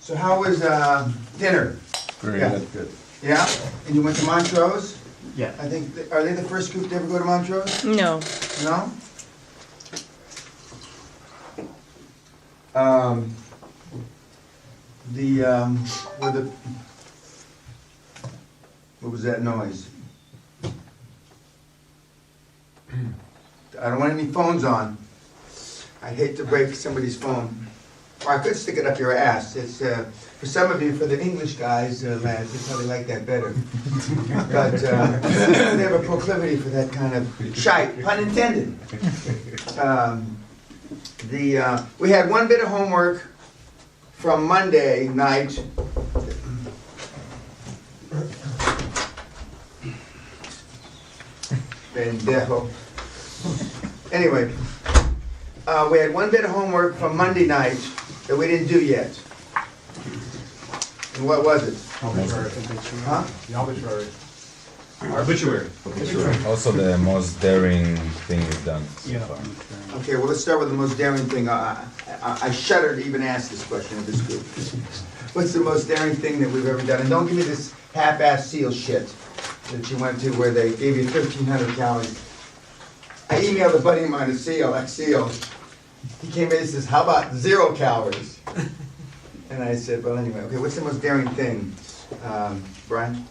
So how was dinner? Very Yeah. good. Yeah? And you went to Montrose? Yeah. I think, are they the first group to ever go to Montrose? No. No? What was that noise? I don't want any phones on. I hate to break somebody's phone. Or I could stick it up your ass. It's, for some of you, for the English guys, lads, they probably like that better. But they have a proclivity for that kind of shite, pun intended. We had one bit of homework from Monday night. Pendejo. Anyway, we had one bit of homework from Monday night that we didn't do yet. And what was it? Obituary. Huh? The obituary. Obituary. Also, the most daring thing you've done so Yeah. far. Okay, well, let's start with the most daring thing. I shudder to even ask this question of this group. What's the most daring thing that we've ever done? And don't give me this half-ass SEAL shit that you went to where they gave you 1,300 calories. I emailed a buddy of mine, a SEAL, ex-SEAL. He came in and says, how about 0 calories? And I said, well, anyway, okay, what's the most daring thing? Brian?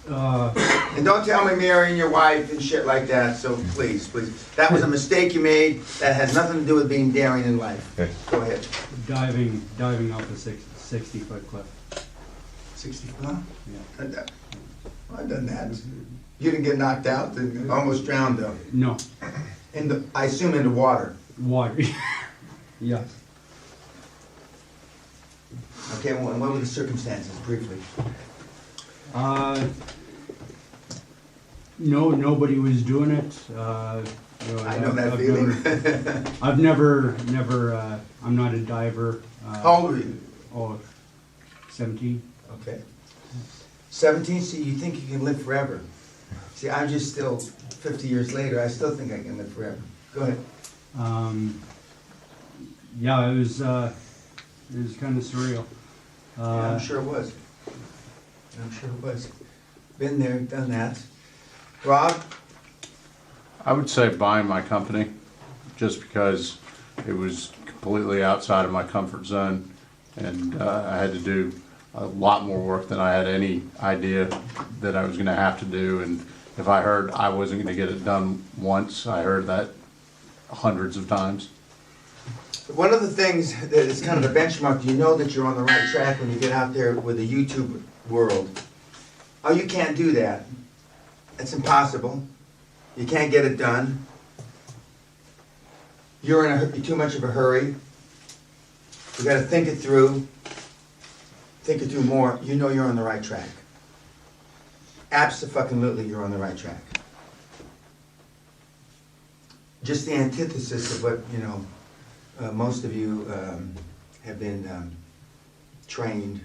And don't tell me marrying your wife and shit like that, so please, please. That was a mistake you made. That has nothing to do with being daring in life. Go ahead. Diving off a 60-foot cliff. 60, huh? Yeah. I've done that. You didn't get knocked out, then almost drowned though. No. I assume in the water. Water. Yeah. Okay, well, and what were the circumstances, briefly? No, nobody was doing it. I know that feeling. I've never, I'm not a diver. How old were you? Oh, 17. Okay. 17, see, you think you can live forever. See, I'm just still, 50 years later, I still think I can live forever. Go ahead. Yeah, it was kind of surreal. Yeah, I'm sure it was. I'm sure it was. Been there, done that. Rob? I would say buying my company, just because it was completely outside of my comfort zone, and I had to do a lot more work than I had any idea that I was going to have to do. And if I heard I wasn't going to get it done once, I heard that hundreds of times. One of the things that is kind of a benchmark, you know that you're on the right track when you get out there with the YouTube world. Oh, you can't do that. It's impossible. You can't get it done. You're in too much of a hurry. You got to think it through. Think it through more. You know you're on the right track. Abso-fucking-lutely, you're on the right track. Just the antithesis of what, you know, most of you have been trained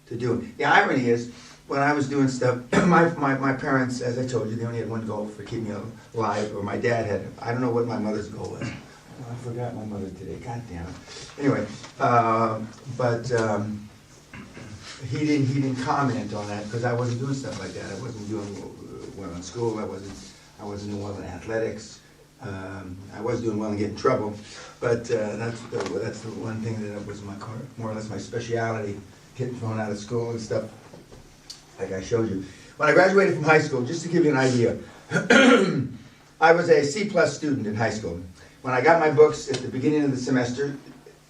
to do. The irony is, when I was doing stuff, my parents, as I told you, they only had one goal for keeping me alive, or my dad had, I don't know what my mother's goal was. Oh, I forgot my mother today, god damn it. Anyway, he didn't comment on that, because I wasn't doing stuff like that. I wasn't doing well in school, I wasn't doing well in athletics. I was doing well in getting in trouble, but that's the one thing that was more or less my speciality, getting thrown out of school and stuff, like I showed you. When I graduated from high school, just to give you an idea, I was a C+ student in high school. When I got my books at the beginning of the semester,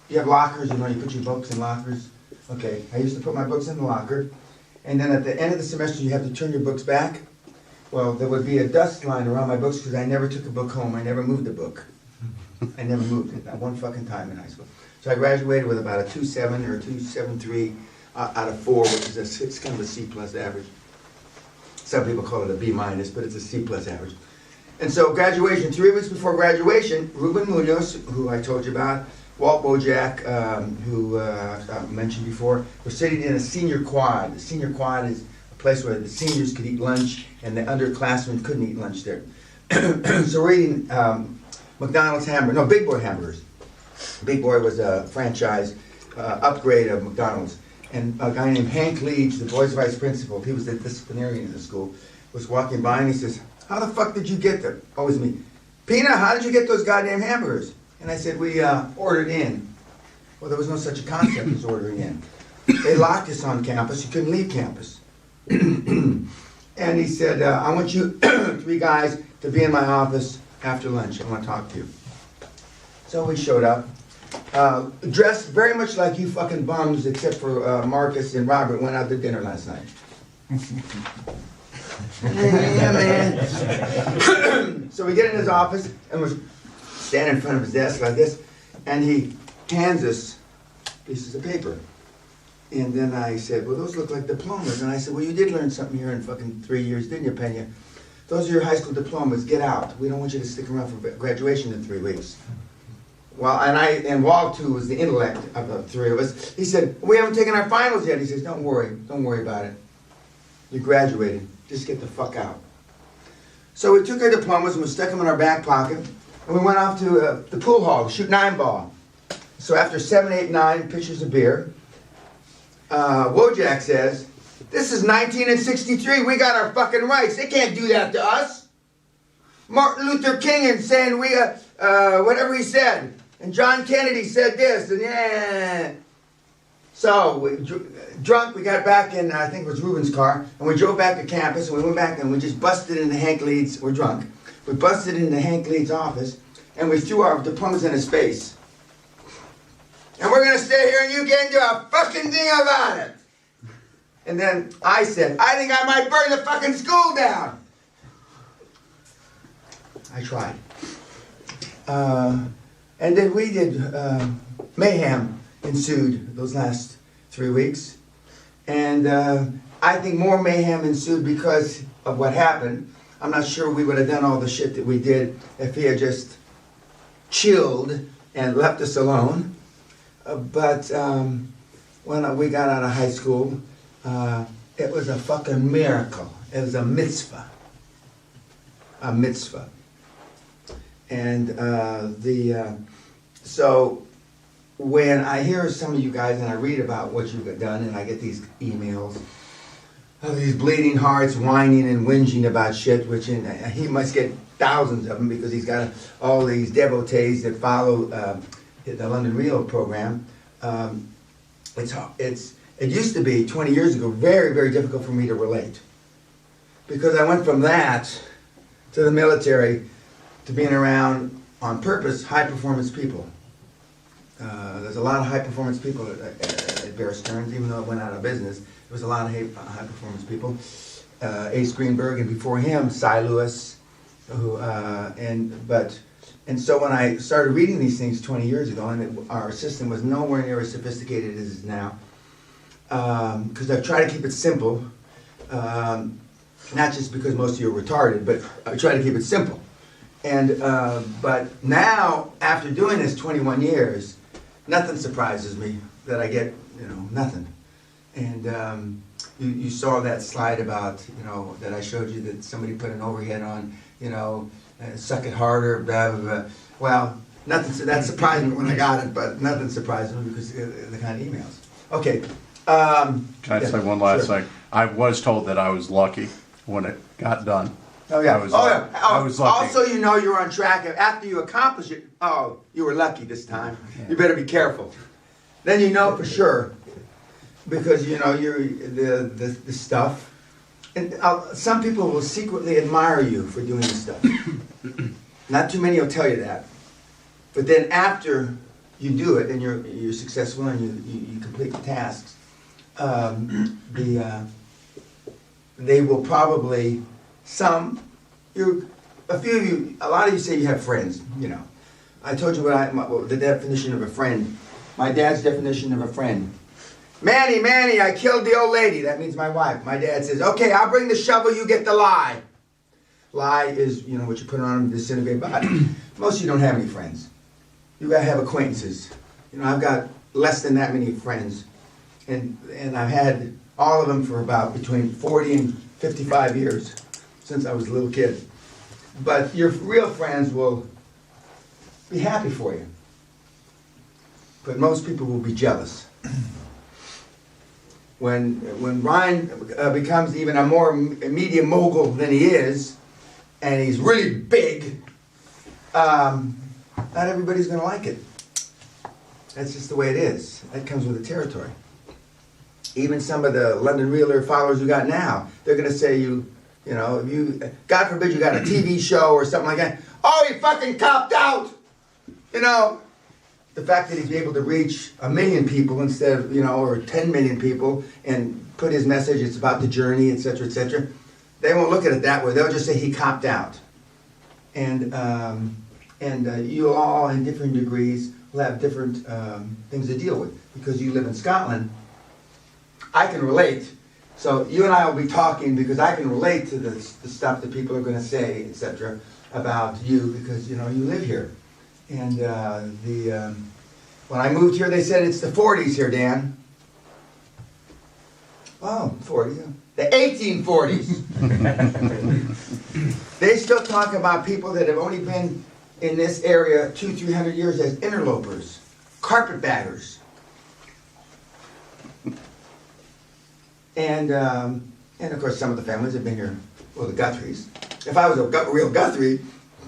you have lockers, you know, you put your books in lockers. Okay, I used to put my books in the locker, and then at the end of the semester, you have to turn your books back. Well, there would be a dust line around my books because I never took a book home. I never moved a book. I never moved it, not one fucking time in high school. So I graduated with about a 2.7 or a 2.73 out of 4, which is it's kind of a C+ average. Some people call it a B-, but it's a C+ average. And so graduation, 3 weeks before graduation, Ruben Munoz, who I told you about, Walt Bojack, who I mentioned before, were sitting in a senior quad. The senior quad is a place where the seniors could eat lunch and the underclassmen couldn't eat lunch there. So we're eating McDonald's hamburgers, no, Big Boy hamburgers. Big Boy was a franchise upgrade of McDonald's. And a guy named Hank Leach, the boys' vice principal, he was the disciplinarian in the school, was walking by and he says, how the fuck did you get them? Always me. Peña, how did you get those goddamn hamburgers? And I said, we ordered in. Well, there was no such a concept as ordering in. They locked us on campus. You couldn't leave campus. And he said, I want you 3 guys to be in my office after lunch. I want to talk to you. So we showed up. Dressed very much like you fucking bums, except for Marcus and Robert went out to dinner last night. Yeah, man. So we get in his office and we're standing in front of his desk like this, and he hands us pieces of paper. And then I said, well, those look like diplomas. And I said, well, you did learn something here in fucking 3 years, didn't you, Peña? Those are your high school diplomas. Get out. We don't want you to stick around for graduation in 3 weeks. Well, and Walt, who was the intellect of the 3 of us, he said, we haven't taken our finals yet. He says, don't worry about it. You graduated. Just get the fuck out. So we took our diplomas and we stuck them in our back pocket, and we went off to the pool hall to shoot 9-ball. So after 7, 8, 9 pitchers of beer, Wojak says, this is 1963. We got our fucking rights. They can't do that to us. Martin Luther King and saying whatever he said. And John Kennedy said this, and yeah. So, drunk, we got back in, I think it was Ruben's car, and we drove back to campus, and we went back and we just busted into Hank Leeds, we're drunk. We busted into Hank Leeds' office, and we threw our diplomas in his face. And we're gonna stay here and you can't do a fucking thing about it. And then I said, I think I might burn the fucking school down. I tried. And then we did, mayhem ensued those last 3 weeks. And I think more mayhem ensued because of what happened. I'm not sure we would have done all the shit that we did if he had just chilled and left us alone. But when we got out of high school, it was a fucking miracle. It was a mitzvah. A mitzvah. And so when I hear some of you guys and I read about what you've done and I get these emails of these bleeding hearts whining and whinging about shit, which he must get thousands of them because he's got all these devotees that follow the London Rio program. It used to be 20 years ago very, very difficult for me to relate because I went from that to the military to being around on purpose high-performance people. There's a lot of high-performance people at Bear Stearns, even though it went out of business. There was a lot of high-performance people. Ace Greenberg, and before him, Cy Lewis. And so when I started reading these things 20 years ago, and our system was nowhere near as sophisticated as it is now, because I try to keep it simple, not just because most of you are retarded, but I try to keep it simple. And but now, after doing this 21 years, nothing surprises me that I get, nothing. And you saw that slide about, that I showed you that somebody put an overhead on, suck it harder, blah, blah, blah. Well, nothing, that surprised me when I got it, but nothing surprised me because of the kind of emails. Okay. Can I say one last thing? I was told that I was lucky when it got done. Oh yeah. I was lucky. Also, you're on track. After you accomplish it, you were lucky this time. Yeah. You better be careful. Then you know for sure, because you're the stuff. And some people will secretly admire you for doing this stuff. Not too many will tell you that. But then after you do it and you're successful and you complete the tasks, they will probably. A lot of you say you have friends, I told you what the definition of a friend, my dad's definition of a friend. Manny, I killed the old lady. That means my wife. My dad says, okay, I'll bring the shovel, you get the lye. Lye is, what you put on a disintegrated body. Most of you don't have any friends. You gotta have acquaintances. I've got less than that many friends. And I've had all of them for about between 40 and 55 years. Since I was a little kid. But your real friends will be happy for you. but most people will be jealous. When Ryan becomes even a more media mogul than he is, and he's really big, not everybody's going to like it. That's just the way it is. That comes with the territory. Even some of the London Realer followers you got now, they're going to say you know, if you, God forbid you got a TV show or something like that, oh, he fucking copped out! You know, the fact that he's able to reach 1 million people instead of, you know, or 10 million people and put his message, it's about the journey, etc., etc., they won't look at it that way. They'll just say he copped out. And you all, in different degrees, will have different things to deal with. Because you live in Scotland, I can relate. So you and I will be talking because I can relate to the stuff that people are going to say, etc., about you because, you know, you live here. And when I moved here, they said it's the 40s here, Dan. Oh, 40s. The 1840s. They still talk about people that have only been in this area 200-300 years as interlopers, carpetbaggers. And of course, some of the families have been here, well, the Guthries. If I was a real Guthrie,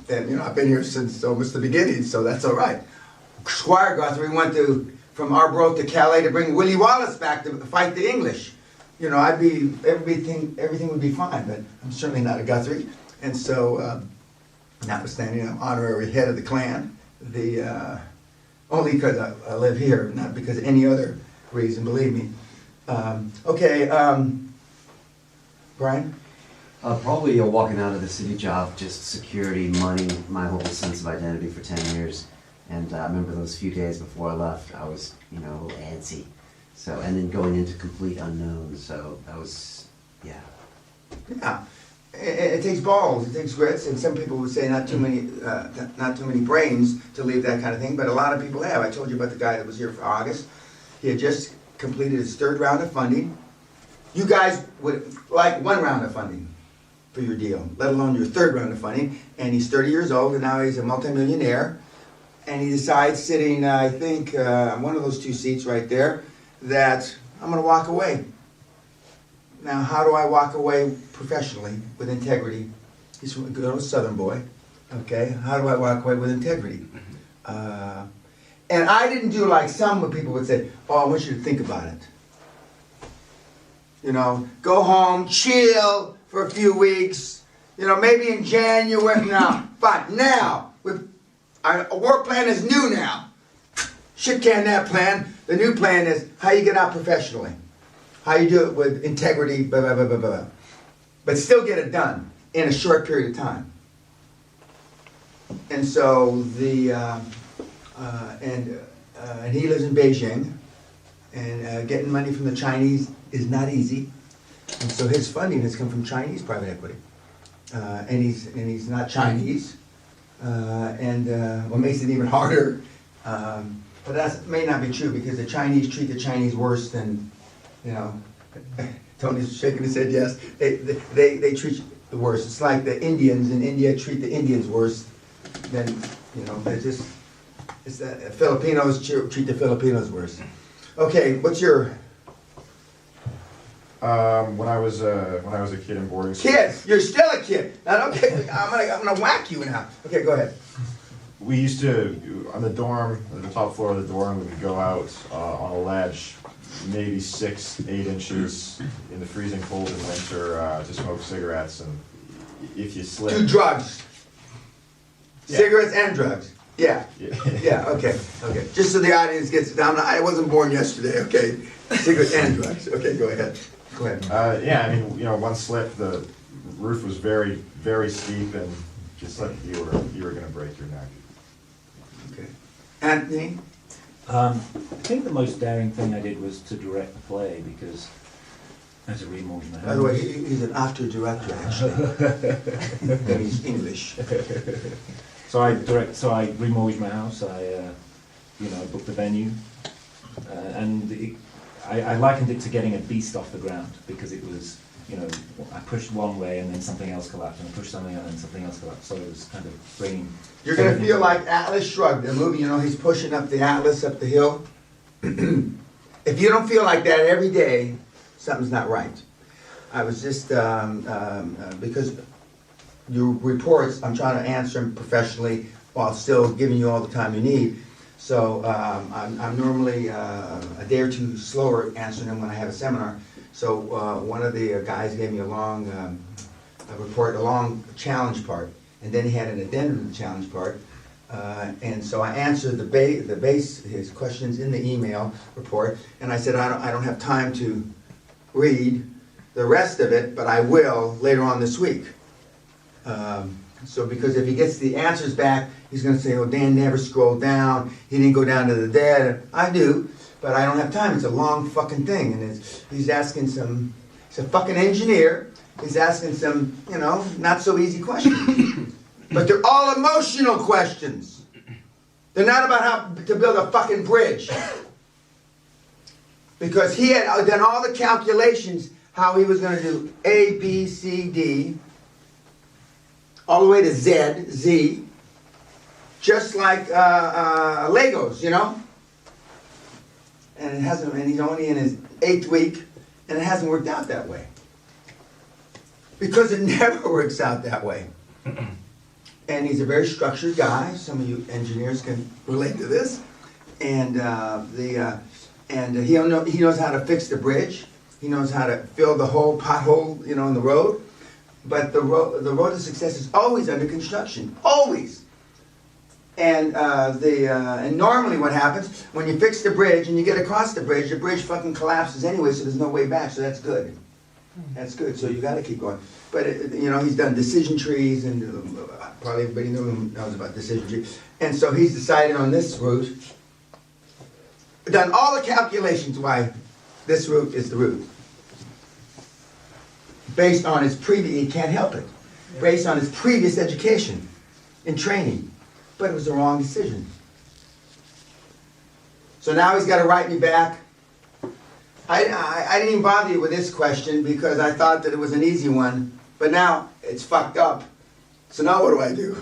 then, you know, I've been here since almost the beginning, so that's all right. Squire Guthrie went from Arbroath to Calais to bring Willie Wallace back to fight the English. You know, everything would be fine, but I'm certainly not a Guthrie. And so, notwithstanding, I'm honorary head of the clan, only because I live here, not because of any other reason, believe me. Brian? Probably walking out of the city job, just security, money, my whole sense of identity for 10 years. And I remember those few days before I left, I was, you know, a little antsy. So, and then going into complete unknown, so that was, yeah. Yeah, it takes balls, it takes grits, and some people would say not too many brains to leave that kind of thing, but a lot of people have. I told you about the guy that was here for August. He had just completed his 3rd round of funding. You guys would like 1 round of funding for your deal, let alone your 3rd round of funding, and he's 30 years old, and now he's a multimillionaire, and he decides sitting, I think, on one of those 2 seats right there, that I'm going to walk away. Now, how do I walk away professionally with integrity? He's from a good old Southern boy. Okay, how do I walk away with integrity? And I didn't do like some people would say, oh, I want you to think about it. You know, go home, chill for a few weeks. You know, maybe in January. No, fine. Now, our work plan is new now. Shit can that plan. The new plan is how you get out professionally. How you do it with integrity, blah, blah, blah, blah, blah. But still get it done in a short period of time. And so and he lives in Beijing, and getting money from the Chinese is not easy. And so his funding has come from Chinese private equity. And he's not Chinese. What makes it even harder, but that may not be true because the Chinese treat the Chinese worse than, you know, Tony's shaking his head yes, they treat the worse. It's like the Indians in India treat the Indians worse than, you know, it's that Filipinos treat the Filipinos worse. Okay, what's your... When I was a kid in boarding school. Kids, you're still a kid. Now, okay, I'm gonna whack you now. Okay, go ahead. We used to, on the dorm, on the top floor of the dorm, we would go out on a ledge, maybe 6-8 inches in the freezing cold in winter to smoke cigarettes, and if you slip. Do drugs. Yeah. Cigarettes and drugs. Yeah. Yeah. Yeah, okay. Just so the audience gets it down. I wasn't born yesterday, okay? Cigarettes and drugs. Okay, go ahead. Yeah, I mean, you know, one slip, the roof was very, very steep, and if you slipped, you were going to break your neck. Okay. Anthony? I think the most daring thing I did was to direct the play because I had to remortgage my house. By the way, he's an actor director, actually. And he's English. So I remortgaged my house. I booked the venue, and I likened it to getting a beast off the ground because it was you know, I pushed one way and then something else collapsed, and I pushed something else and something else collapsed, so it was kind of bringing. You're gonna feel like Atlas Shrugged, the movie, you know, he's pushing up the Atlas up the hill. If you don't feel like that every day, something's not right. I was just, because your reports, I'm trying to answer them professionally while still giving you all the time you need. So I'm normally a day or two slower answering them when I have a seminar. So one of the guys gave me a long report, a long challenge part, and then he had an addendum to the challenge part. And so I answered his questions in the email report, and I said I don't have time to read the rest of it, but I will later on this week. So because if he gets the answers back, he's going to say, oh, Dan never scrolled down, he didn't go down to the dead. I do, but I don't have time. It's a long fucking thing, and he's asking he's a fucking engineer, he's asking some, you know, not so easy questions. But they're all emotional questions. They're not about how to build a fucking bridge. Because he had done all the calculations how he was going to do A, B, C, D, all the way to Z, just like Legos, you know? And it hasn't, and he's only in his 8th week, and it hasn't worked out that way. Because it never works out that way. And he's a very structured guy. Some of you engineers can relate to this. And he knows how to fix the bridge. He knows how to fill the whole pothole, you know, in the road. But the road to success is always under construction, always. And normally what happens when you fix the bridge and you get across the bridge fucking collapses anyway, so there's no way back. So that's good. That's good. So you got to keep going. But you know, he's done decision trees, and probably everybody in the room knows about decision trees. And so he's decided on this route. Done all the calculations why this route is the route. Based on his previous, he can't help it. Based on his previous education and training. But it was the wrong decision. So now he's got to write me back. I didn't even bother you with this question because I thought that it was an easy one. But now it's fucked up. So now what do I do?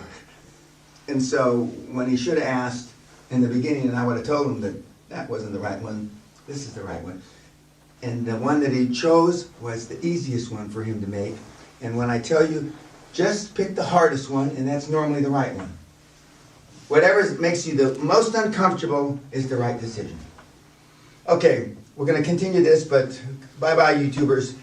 And so when he should have asked in the beginning, and I would have told him that that wasn't the right one, this is the right one. And the one that he chose was the easiest one for him to make. And when I tell you, just pick the hardest one, and that's normally the right one. Whatever makes you the most uncomfortable is the right decision. Okay, we're going to continue this, but bye-bye, YouTubers.